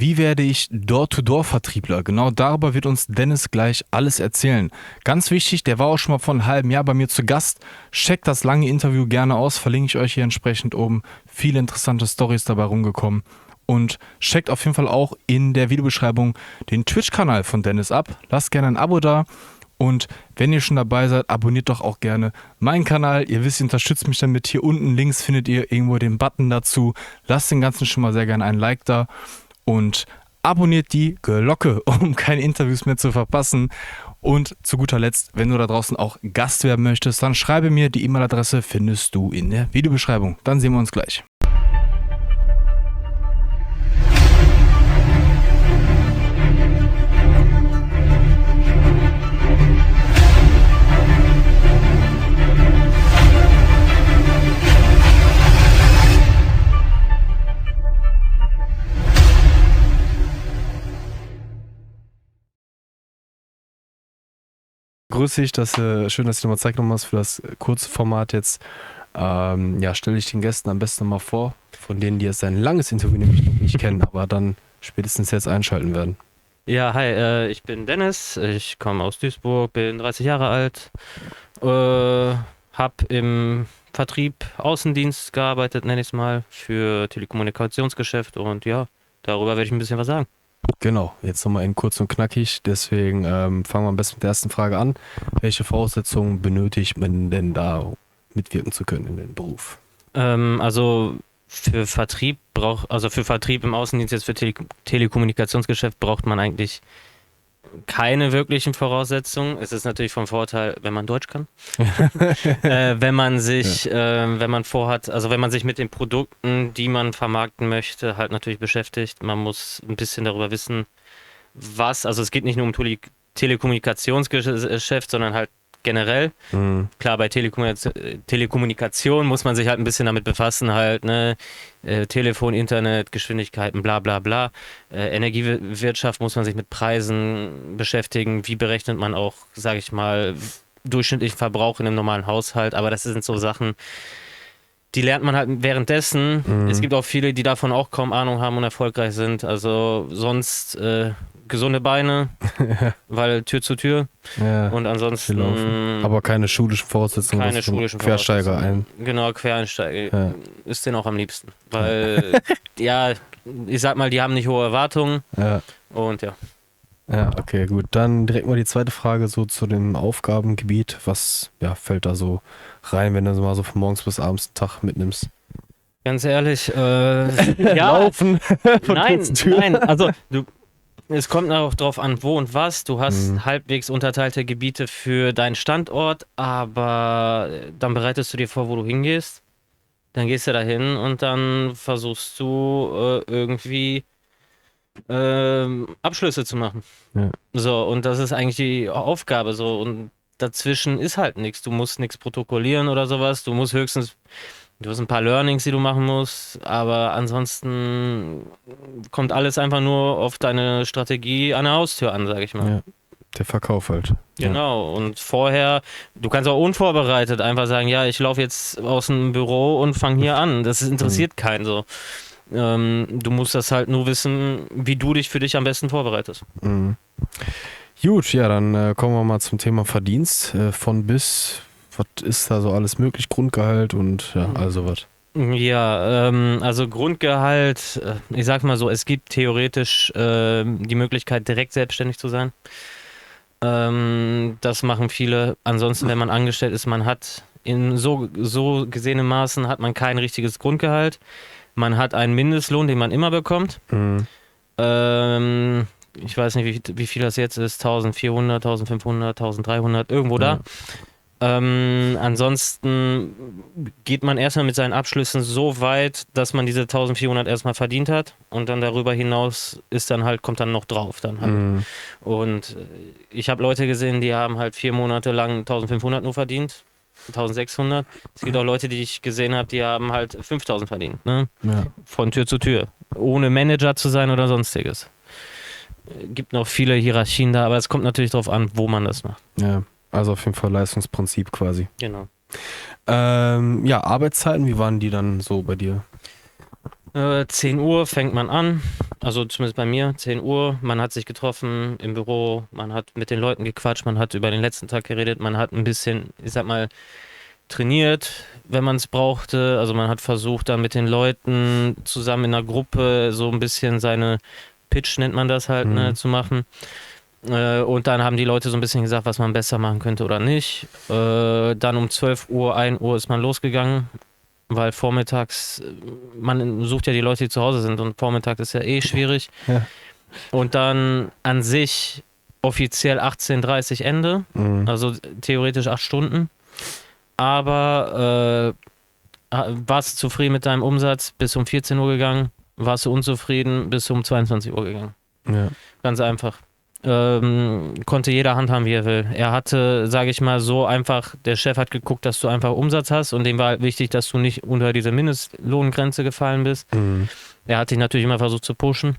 Wie werde ich Door-to-Door-Vertriebler? Genau darüber wird uns Dennis gleich alles erzählen. Ganz wichtig, der war auch schon mal vor einem halben Jahr bei mir zu Gast. Checkt das lange Interview gerne aus, verlinke ich euch hier entsprechend oben. Viele interessante Storys dabei rumgekommen. Und checkt auf jeden Fall auch in der Videobeschreibung den Twitch-Kanal von Dennis ab. Lasst gerne ein Abo da. Und wenn ihr schon dabei seid, abonniert doch auch gerne meinen Kanal. Ihr wisst, ihr unterstützt mich damit. Hier unten links findet ihr irgendwo den Button dazu. Lasst den Ganzen schon mal sehr gerne ein Like da. Und abonniert die Glocke, um keine Interviews mehr zu verpassen. Und zu guter Letzt, wenn du da draußen auch Gast werden möchtest, dann schreibe mir. Die E-Mail-Adresse findest du in der Videobeschreibung. Dann sehen wir uns gleich. Grüß dich, schön, dass du nochmal Zeit genommen hast für das kurze Format jetzt. Stelle ich den Gästen am besten mal vor, von denen die jetzt ein langes Interview nämlich noch nicht kennen, aber dann spätestens jetzt einschalten werden. Ja, hi, ich bin Dennis, ich komme aus Duisburg, bin 30 Jahre alt, habe im Vertrieb Außendienst gearbeitet, nenne ich es mal, für Telekommunikationsgeschäft und ja, darüber werde ich ein bisschen was sagen. Genau, jetzt nochmal in kurz und knackig, deswegen fangen wir am besten mit der ersten Frage an. Welche Voraussetzungen benötigt man denn da mitwirken zu können in den Beruf? Also für Vertrieb für Vertrieb im Außendienst, jetzt für Telekommunikationsgeschäft braucht man eigentlich keine wirklichen Voraussetzungen. Es ist natürlich vom Vorteil, wenn man Deutsch kann. Wenn man sich, wenn man vorhat, also wenn man sich mit den Produkten, die man vermarkten möchte, halt natürlich beschäftigt. Man muss ein bisschen darüber wissen, also es geht nicht nur um Telekommunikationsgeschäft, sondern halt generell. Klar, bei Telekommunikation muss man sich halt ein bisschen damit befassen, halt, ne? Telefon, Internet, Geschwindigkeiten, bla bla bla. Energiewirtschaft muss man sich mit Preisen beschäftigen. Wie berechnet man auch, sage ich mal, durchschnittlichen Verbrauch in einem normalen Haushalt? Aber das sind so Sachen, die lernt man halt währenddessen. Es gibt auch viele, die davon auch kaum Ahnung haben und erfolgreich sind. Also sonst gesunde Beine, weil Tür zu Tür. Ja, und ansonsten. Aber keine schulischen Voraussetzungen. Keine schulischen Quersteiger ein. Genau, Quereinsteiger ist denen auch am liebsten. Weil, ja, ich sag mal, die haben nicht hohe Erwartungen. Ja. Und ja. Ja, okay, gut. Dann direkt mal die zweite Frage so zu dem Aufgabengebiet. Was fällt da so rein, wenn du so mal so von morgens bis abends einen Tag mitnimmst? Ganz ehrlich, Laufen. Nein, also es kommt auch drauf an, wo und was. Du hast halbwegs unterteilte Gebiete für deinen Standort, aber dann bereitest du dir vor, wo du hingehst. Dann gehst du da hin und dann versuchst du irgendwie Abschlüsse zu machen. Ja. So, und das ist eigentlich die Aufgabe so. Und dazwischen ist halt nichts. Du musst nichts protokollieren oder sowas. Du hast ein paar Learnings, die du machen musst, aber ansonsten kommt alles einfach nur auf deine Strategie an der Haustür an, sag ich mal. Ja, der Verkauf halt. Genau, und vorher, du kannst auch unvorbereitet einfach sagen, ja, ich laufe jetzt aus dem Büro und fange hier an. Das interessiert keinen so. Du musst das halt nur wissen, wie du dich für dich am besten vorbereitest. Gut, ja, dann kommen wir mal zum Thema Verdienst. Von bis, was ist da so alles möglich? Grundgehalt und also was? Ja, also Grundgehalt, ich sag mal so, es gibt theoretisch die Möglichkeit, direkt selbstständig zu sein. Das machen viele. Ansonsten, wenn man angestellt ist, man hat in so gesehenem Maßen hat man kein richtiges Grundgehalt. Man hat einen Mindestlohn, den man immer bekommt. Ich weiß nicht, wie viel das jetzt ist. 1400, 1500, 1300, irgendwo da. Ansonsten geht man erstmal mit seinen Abschlüssen so weit, dass man diese 1400 erstmal verdient hat und dann darüber hinaus kommt dann noch drauf dann halt. Und ich habe Leute gesehen, die haben halt 4 Monate lang 1500 nur verdient, 1600. Es gibt auch Leute, die ich gesehen habe, die haben halt 5000 verdient, ne? Ja. Von Tür zu Tür, ohne Manager zu sein oder sonstiges. Gibt noch viele Hierarchien da, aber es kommt natürlich darauf an, wo man das macht. Ja. Also auf jeden Fall Leistungsprinzip quasi. Genau. Arbeitszeiten, wie waren die dann so bei dir? 10 Uhr fängt man an, also zumindest bei mir, 10 Uhr. Man hat sich getroffen im Büro, man hat mit den Leuten gequatscht, man hat über den letzten Tag geredet, man hat ein bisschen, ich sag mal, trainiert, wenn man es brauchte. Also man hat versucht, dann mit den Leuten zusammen in einer Gruppe so ein bisschen seine Pitch, nennt man das halt, ne, zu machen. Und dann haben die Leute so ein bisschen gesagt, was man besser machen könnte oder nicht. Dann um 12 Uhr, 1 Uhr ist man losgegangen, weil vormittags, man sucht ja die Leute, die zu Hause sind und Vormittag ist ja eh schwierig. Ja. Und dann an sich offiziell 18:30 Ende, also theoretisch 8 Stunden. Aber warst du zufrieden mit deinem Umsatz, bis um 14 Uhr gegangen, warst du unzufrieden, bis um 22 Uhr gegangen. Ja. Ganz einfach. Konnte jeder handhaben, wie er will. Er hatte, sage ich mal, so einfach, der Chef hat geguckt, dass du einfach Umsatz hast und dem war halt wichtig, dass du nicht unter diese Mindestlohngrenze gefallen bist. Er hat dich natürlich immer versucht zu pushen,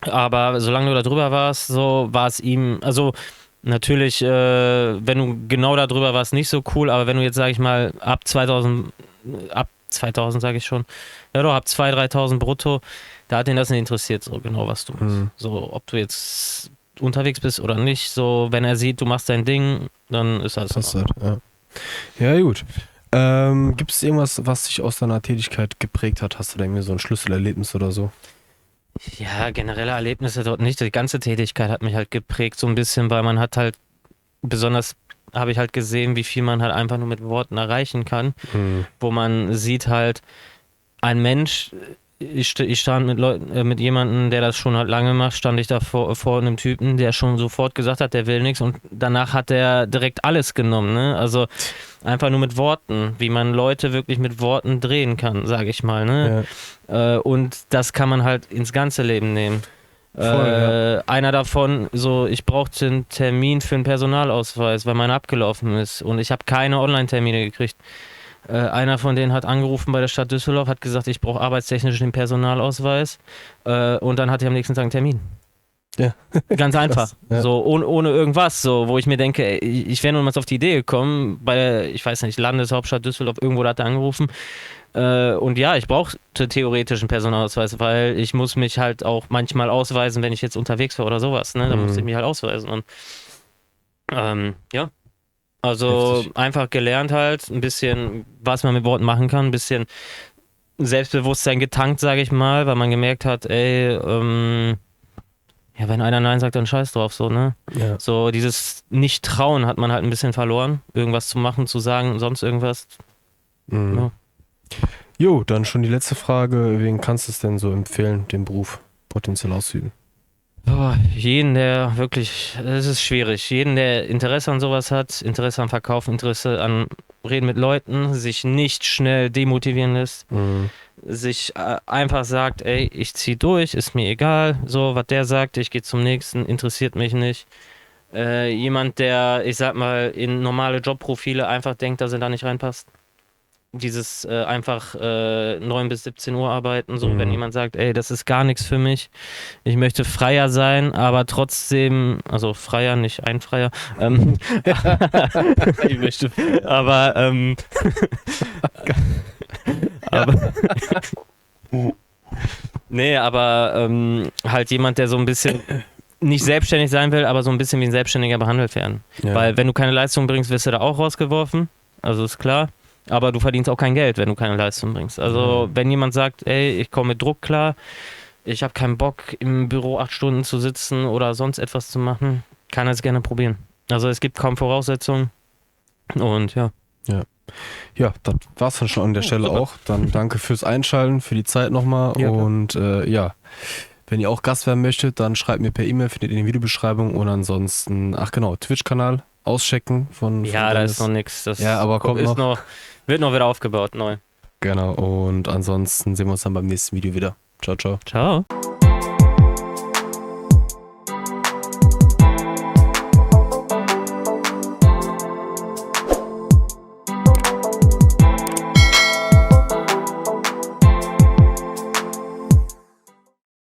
aber solange du da drüber warst, so war es ihm, also natürlich, wenn du genau da drüber warst, nicht so cool, aber wenn du jetzt, sage ich mal, ab 2000 sage ich schon, ja doch, ab 2.000, 3.000 brutto, da hat ihn das nicht interessiert, so genau, was du machst. So, ob du jetzt unterwegs bist oder nicht, so, wenn er sieht, du machst dein Ding, dann ist das Das so. halt, ja, gut. Gibt es irgendwas, was dich aus deiner Tätigkeit geprägt hat? Hast du da irgendwie so ein Schlüsselerlebnis oder so? Ja, generelle Erlebnisse dort nicht. Die ganze Tätigkeit hat mich halt geprägt, so ein bisschen, weil man hat halt, besonders habe ich halt gesehen, wie viel man halt einfach nur mit Worten erreichen kann, wo man sieht halt, ein Mensch, ich stand mit Leuten, mit jemandem, der das schon halt lange macht, stand ich da vor einem Typen, der schon sofort gesagt hat, der will nichts und danach hat der direkt alles genommen, ne? Also einfach nur mit Worten, wie man Leute wirklich mit Worten drehen kann, sage ich mal, ne? Und das kann man halt ins ganze Leben nehmen. Voll, Einer davon, so, ich brauchte einen Termin für einen Personalausweis, weil meiner abgelaufen ist und ich habe keine Online-Termine gekriegt. Einer von denen hat angerufen bei der Stadt Düsseldorf, hat gesagt, ich brauche arbeitstechnisch den Personalausweis und dann hatte ich am nächsten Tag einen Termin. Ja. Ganz einfach. Krass, ja. So ohne irgendwas, so, wo ich mir denke, ey, ich wäre nur mal auf die Idee gekommen, bei der, ich weiß nicht, Landeshauptstadt Düsseldorf, irgendwo da hat er angerufen. Und ja, ich brauchte theoretisch einen Personalausweis, weil ich muss mich halt auch manchmal ausweisen, wenn ich jetzt unterwegs war oder sowas, ne? Da musste ich mich halt ausweisen. Und ja. Also Heftig. einfach gelernt halt, ein bisschen, was man mit Worten machen kann, ein bisschen Selbstbewusstsein getankt, sage ich mal, weil man gemerkt hat, ey, ja, wenn einer Nein sagt, dann scheiß drauf, so, ne? Ja. So dieses Nicht-Trauen hat man halt ein bisschen verloren, irgendwas zu machen, zu sagen, sonst irgendwas. Ja. Jo, dann schon die letzte Frage. Wen kannst du es denn so empfehlen, den Beruf potenziell auszuüben? Jeden, der wirklich, es ist schwierig, jeden, der Interesse an sowas hat, Interesse am Verkauf, Interesse an Reden mit Leuten, sich nicht schnell demotivieren lässt, sich einfach sagt, ey, ich zieh durch, ist mir egal, so, was der sagt, ich gehe zum nächsten, interessiert mich nicht. Jemand, der, ich sag mal, in normale Jobprofile einfach denkt, dass er da nicht reinpasst. Dieses einfach 9 bis 17 Uhr arbeiten, so, wenn jemand sagt, ey, das ist gar nichts für mich, ich möchte freier sein, aber trotzdem, also freier, nicht ein Freier, Ich möchte. aber, aber nee, aber halt jemand, der so ein bisschen nicht selbstständig sein will, aber so ein bisschen wie ein Selbstständiger behandelt werden. Ja. Weil wenn du keine Leistung bringst, wirst du da auch rausgeworfen, also ist klar. Aber du verdienst auch kein Geld, wenn du keine Leistung bringst. Also wenn jemand sagt, ey, ich komme mit Druck klar, ich habe keinen Bock im Büro 8 Stunden zu sitzen oder sonst etwas zu machen, kann er es gerne probieren. Also es gibt kaum Voraussetzungen und ja. Ja, das war's dann schon an der Stelle super. auch. Dann danke fürs Einschalten, für die Zeit nochmal. Ja, klar. Und ja, wenn ihr auch Gast werden möchtet, dann schreibt mir per E-Mail, findet ihr in der Videobeschreibung. Und ansonsten, ach genau, Twitch-Kanal auschecken von Ja, da Dennis. ist noch nichts. Ja, aber kommt noch. Wird noch wieder aufgebaut, neu. Genau, und ansonsten sehen wir uns dann beim nächsten Video wieder. Ciao, ciao. Ciao.